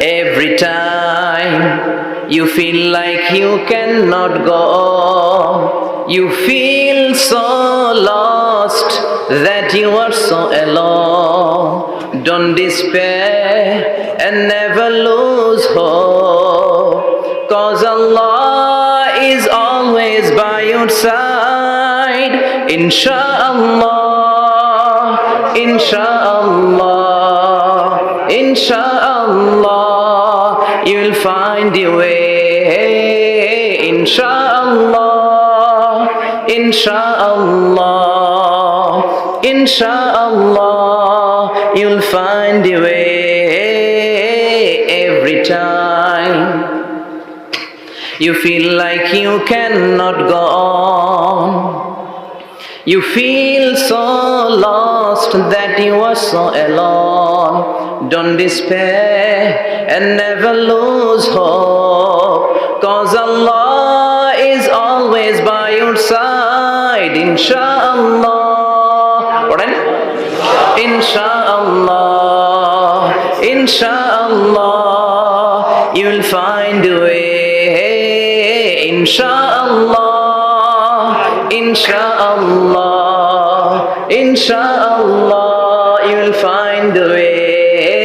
Every time you feel like you cannot go, you feel so lost that you are so alone. Don't despair and never lose hope, 'cause Allah is always by your side. Insha'Allah, Insha'Allah, Insha'Allah, you'll find your way. Insha'Allah, Insha'Allah, Insha'Allah, you'll find your way. Every time you feel like you cannot go on, you feel so lost that you are so alone. Don't despair and never lose hope, 'cause Allah is always by your side. Insha'Allah, Insha'Allah, Insha'Allah, you'll find a way. Insha'Allah, Insha'Allah, Insha'Allah, you'll find a way.